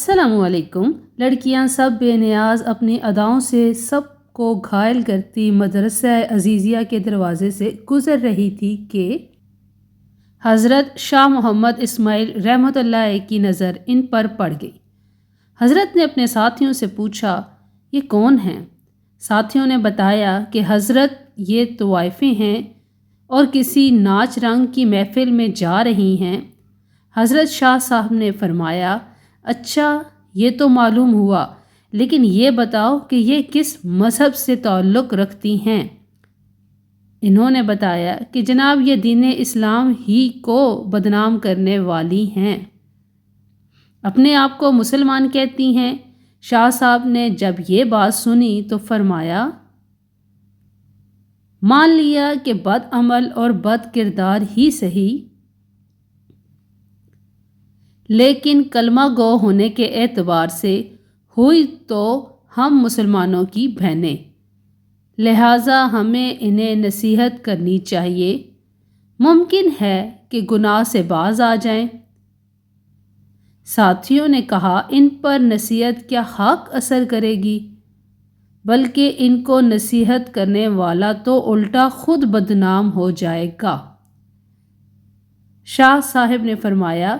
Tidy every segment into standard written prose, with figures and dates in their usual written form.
السلام علیکم۔ لڑکیاں سب بے نیاز اپنی اداؤں سے سب کو گھائل کرتی مدرسہ عزیزیہ کے دروازے سے گزر رہی تھی کہ حضرت شاہ محمد اسماعیل رحمۃ اللہ کی نظر ان پر پڑ گئی۔ حضرت نے اپنے ساتھیوں سے پوچھا، یہ کون ہیں؟ ساتھیوں نے بتایا کہ حضرت یہ طوائفیں ہیں اور کسی ناچ رنگ کی محفل میں جا رہی ہیں۔ حضرت شاہ صاحب نے فرمایا، اچھا یہ تو معلوم ہوا، لیکن یہ بتاؤ کہ یہ کس مذہب سے تعلق رکھتی ہیں؟ انہوں نے بتایا کہ جناب یہ دین اسلام ہی کو بدنام کرنے والی ہیں، اپنے آپ کو مسلمان کہتی ہیں۔ شاہ صاحب نے جب یہ بات سنی تو فرمایا، مان لیا کہ بد عمل اور بد کردار ہی صحیح، لیکن کلمہ گو ہونے کے اعتبار سے ہوئی تو ہم مسلمانوں کی بہنیں، لہٰذا ہمیں انہیں نصیحت کرنی چاہیے، ممکن ہے کہ گناہ سے باز آ جائیں۔ ساتھیوں نے کہا، ان پر نصیحت کیا خاک اثر کرے گی، بلکہ ان کو نصیحت کرنے والا تو الٹا خود بدنام ہو جائے گا۔ شاہ صاحب نے فرمایا،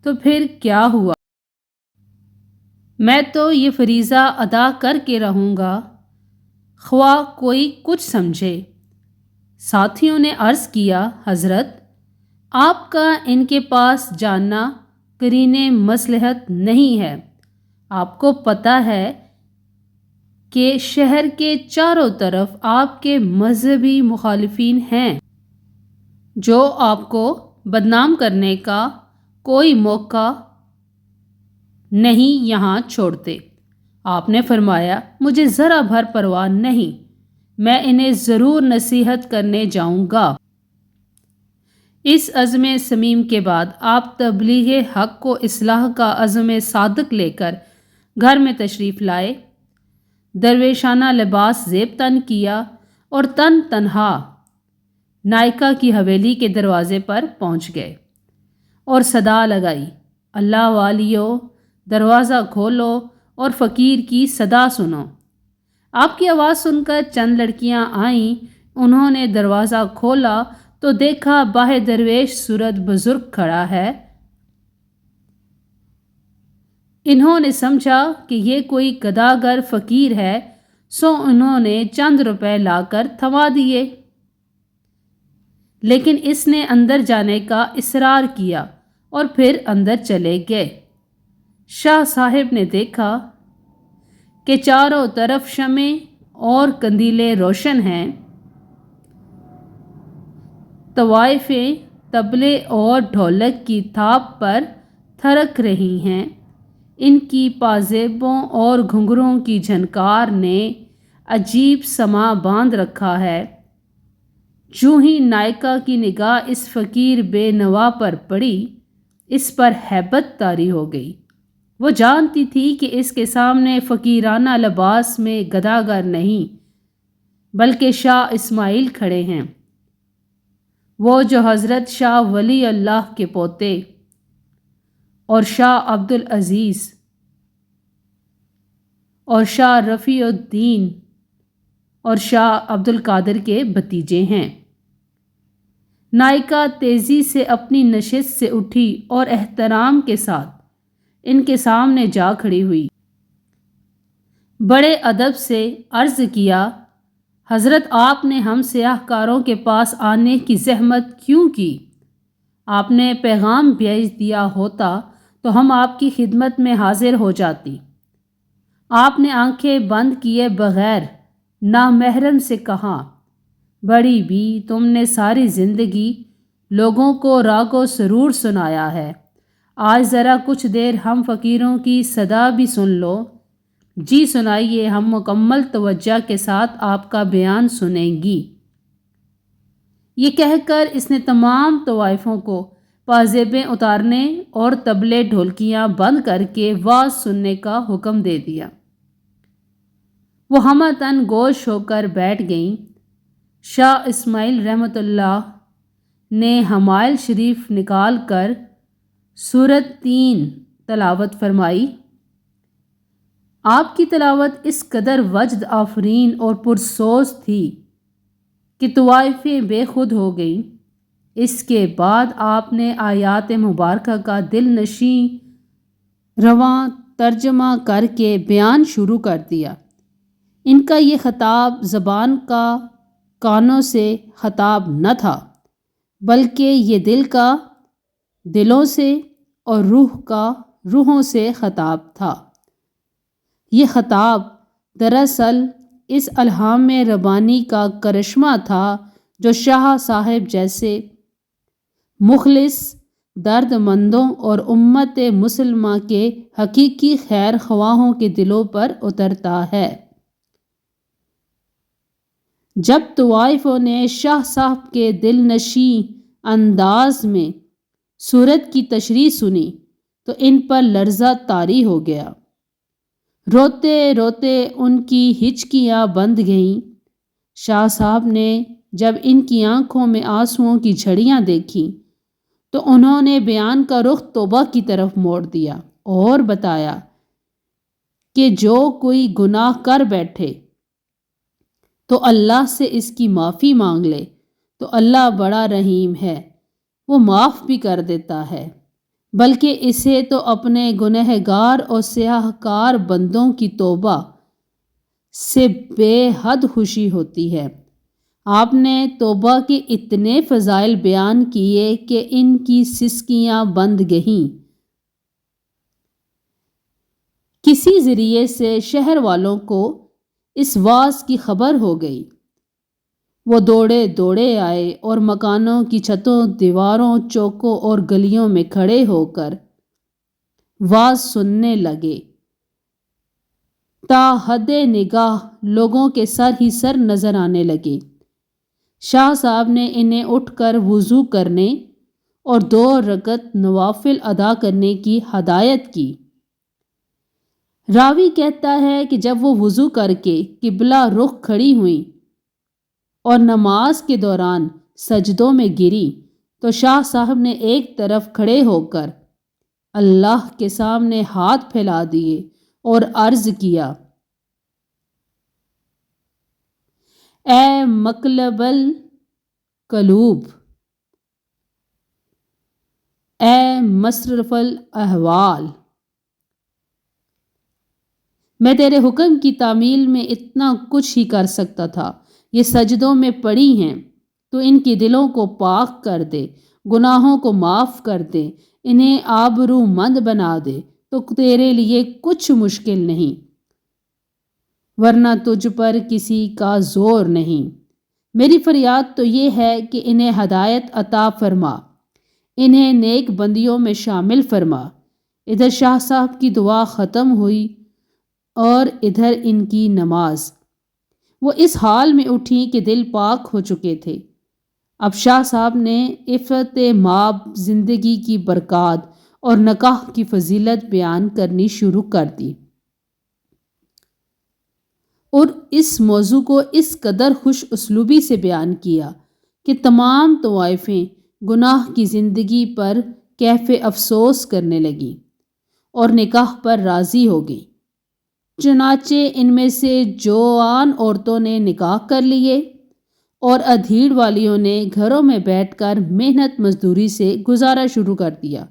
تو پھر کیا ہوا؟ میں تو یہ فریضہ ادا کر کے رہوں گا، خواہ کوئی کچھ سمجھے۔ ساتھیوں نے عرض کیا، حضرت آپ کا ان کے پاس جاننا قرین مصلحت نہیں ہے۔ آپ کو پتہ ہے کہ شہر کے چاروں طرف آپ کے مذہبی مخالفین ہیں، جو آپ کو بدنام کرنے کا کوئی موقع نہیں یہاں چھوڑتے۔ آپ نے فرمایا، مجھے ذرا بھر پرواہ نہیں، میں انہیں ضرور نصیحت کرنے جاؤں گا۔ اس عزم صمیم کے بعد آپ تبلیغ حق و اصلاح کا عزم صادق لے کر گھر میں تشریف لائے، درویشانہ لباس زیب تن کیا اور تن تنہا نائکا کی حویلی کے دروازے پر پہنچ گئے اور صدا لگائی، اللہ والیو دروازہ کھولو اور فقیر کی صدا سنو۔ آپ کی آواز سن کر چند لڑکیاں آئیں، انہوں نے دروازہ کھولا تو دیکھا باہ درویش صورت بزرگ کھڑا ہے۔ انہوں نے سمجھا کہ یہ کوئی گداگر فقیر ہے، سو انہوں نے چند روپے لا کر تھما دیے، لیکن اس نے اندر جانے کا اصرار کیا اور پھر اندر چلے گئے۔ شاہ صاحب نے دیکھا کہ چاروں طرف شمع اور قندیلیں روشن ہیں، طوائفیں طبلے اور ڈھولک کی تھاپ پر تھرک رہی ہیں، ان کی پازیبوں اور گھنگروں کی جھنکار نے عجیب سماں باندھ رکھا ہے۔ جوں ہی نائکا کی نگاہ اس فقیر بے نوا پر پڑی، اس پر ہیبت طاری ہو گئی۔ وہ جانتی تھی کہ اس کے سامنے فقیرانہ لباس میں گداگر نہیں بلکہ شاہ اسماعیل کھڑے ہیں، وہ جو حضرت شاہ ولی اللہ کے پوتے اور شاہ عبد العزیز اور شاہ رفیع الدین اور شاہ عبد القادر کے بھتیجے ہیں۔ نائکا تیزی سے اپنی نشست سے اٹھی اور احترام کے ساتھ ان کے سامنے جا کھڑی ہوئی، بڑے ادب سے عرض کیا، حضرت آپ نے ہم سیاہ کاروں کے پاس آنے کی زحمت کیوں کی؟ آپ نے پیغام بھیج دیا ہوتا تو ہم آپ کی خدمت میں حاضر ہو جاتی۔ آپ نے آنکھیں بند کیے بغیر نامحرم سے کہا، بڑی بھی تم نے ساری زندگی لوگوں کو راگ و سرور سنایا ہے، آج ذرا کچھ دیر ہم فقیروں کی صدا بھی سن لو۔ جی سنائیے، ہم مکمل توجہ کے ساتھ آپ کا بیان سنیں گی۔ یہ کہہ کر اس نے تمام طوائفوں کو پازیبیں اتارنے اور طبلے ڈھولکیاں بند کر کے واز سننے کا حکم دے دیا۔ وہ ہمہ تن گوش ہو کر بیٹھ گئیں۔ شاہ اسماعیل رحمۃ اللہ نے حمائل شریف نکال کر سورۃ 3 تلاوت فرمائی۔ آپ کی تلاوت اس قدر وجد آفرین اور پرسوز تھی کہ طوائفیں بے خود ہو گئیں۔ اس کے بعد آپ نے آیات مبارکہ کا دل نشیں رواں ترجمہ کر کے بیان شروع کر دیا۔ ان کا یہ خطاب زبان کا کانوں سے خطاب نہ تھا، بلکہ یہ دل کا دلوں سے اور روح کا روحوں سے خطاب تھا۔ یہ خطاب دراصل اس الہام ربانی کا کرشمہ تھا جو شاہ صاحب جیسے مخلص درد مندوں اور امت مسلمہ کے حقیقی خیر خواہوں کے دلوں پر اترتا ہے۔ جب طوائفوں نے شاہ صاحب کے دل نشیں انداز میں سورت کی تشریح سنی تو ان پر لرزہ طاری ہو گیا۔ روتے روتے ان کی ہچکیاں بند گئیں۔ شاہ صاحب نے جب ان کی آنکھوں میں آنسوؤں کی جھڑیاں دیکھیں تو انہوں نے بیان کا رخ توبہ کی طرف موڑ دیا اور بتایا کہ جو کوئی گناہ کر بیٹھے تو اللہ سے اس کی معافی مانگ لے تو اللہ بڑا رحیم ہے، وہ معاف بھی کر دیتا ہے، بلکہ اسے تو اپنے گنہگار اور سیاہ کار بندوں کی توبہ سے بے حد خوشی ہوتی ہے۔ آپ نے توبہ کے اتنے فضائل بیان کیے کہ ان کی سسکیاں بند گئیں۔ کسی ذریعے سے شہر والوں کو اس واعظ کی خبر ہو گئی۔ وہ دوڑے دوڑے آئے اور مکانوں کی چھتوں، دیواروں، چوکوں اور گلیوں میں کھڑے ہو کر واعظ سننے لگے۔ تا حد نگاہ لوگوں کے سر ہی سر نظر آنے لگے۔ شاہ صاحب نے انہیں اٹھ کر وضو کرنے اور 2 رکعت نوافل ادا کرنے کی ہدایت کی۔ راوی کہتا ہے کہ جب وہ وضو کر کے قبلہ رخ کھڑی ہوئیں اور نماز کے دوران سجدوں میں گری تو شاہ صاحب نے ایک طرف کھڑے ہو کر اللہ کے سامنے ہاتھ پھیلا دیے اور عرض کیا، اے مقلب القلوب، اے مصرف الاحوال، میں تیرے حکم کی تعمیل میں اتنا کچھ ہی کر سکتا تھا، یہ سجدوں میں پڑی ہیں، تو ان کی دلوں کو پاک کر دے، گناہوں کو معاف کر دے، انہیں آبرو مند بنا دے تو تیرے لیے کچھ مشکل نہیں، ورنہ تجھ پر کسی کا زور نہیں۔ میری فریاد تو یہ ہے کہ انہیں ہدایت عطا فرما، انہیں نیک بندیوں میں شامل فرما۔ ادھر شاہ صاحب کی دعا ختم ہوئی اور ادھر ان کی نماز۔ وہ اس حال میں اٹھی کہ دل پاک ہو چکے تھے۔ اب شاہ صاحب نے عفت مآب زندگی کی برکات اور نکاح کی فضیلت بیان کرنی شروع کر دی، اور اس موضوع کو اس قدر خوش اسلوبی سے بیان کیا کہ تمام طوائفیں گناہ کی زندگی پر کیف افسوس کرنے لگیں اور نکاح پر راضی ہو گئیں۔ چنانچہ ان میں سے جوان عورتوں نے نکاح کر لیے اور ادھیڑ والیوں نے گھروں میں بیٹھ کر محنت مزدوری سے گزارا شروع کر دیا۔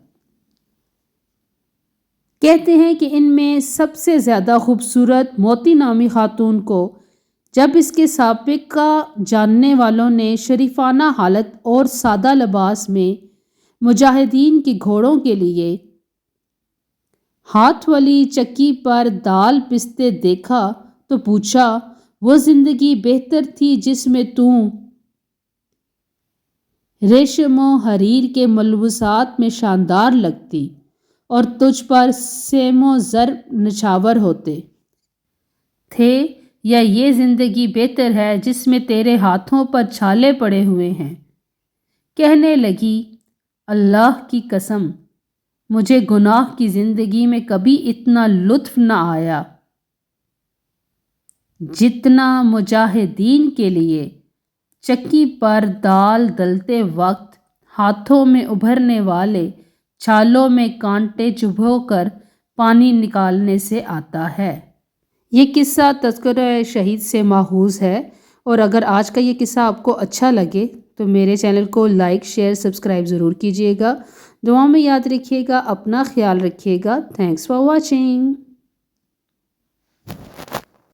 کہتے ہیں کہ ان میں سب سے زیادہ خوبصورت موتی نامی خاتون کو جب اس کے سابقہ جاننے والوں نے شریفانہ حالت اور سادہ لباس میں مجاہدین کے گھوڑوں کے لیے ہاتھ والی چکی پر دال پستے دیکھا تو پوچھا، وہ زندگی بہتر تھی جس میں ریشم و حریر کے ملبوسات میں شاندار لگتی اور تجھ پر سیم و زر نچھاور ہوتے تھے، یا یہ زندگی بہتر ہے جس میں تیرے ہاتھوں پر چھالے پڑے ہوئے ہیں؟ کہنے لگی، اللہ کی قسم، مجھے گناہ کی زندگی میں کبھی اتنا لطف نہ آیا جتنا مجاہدین کے لیے چکی پر دال دلتے وقت ہاتھوں میں ابھرنے والے چھالوں میں کانٹے چبھو کر پانی نکالنے سے آتا ہے۔ یہ قصہ تذکرہ شہید سے ماخوذ ہے، اور اگر آج کا یہ قصہ آپ کو اچھا لگے تو میرے چینل کو لائک، شیئر، سبسکرائب ضرور کیجیے گا۔ دعا میں یاد رکھیے گا، اپنا خیال رکھیے گا۔ Thanks for watching.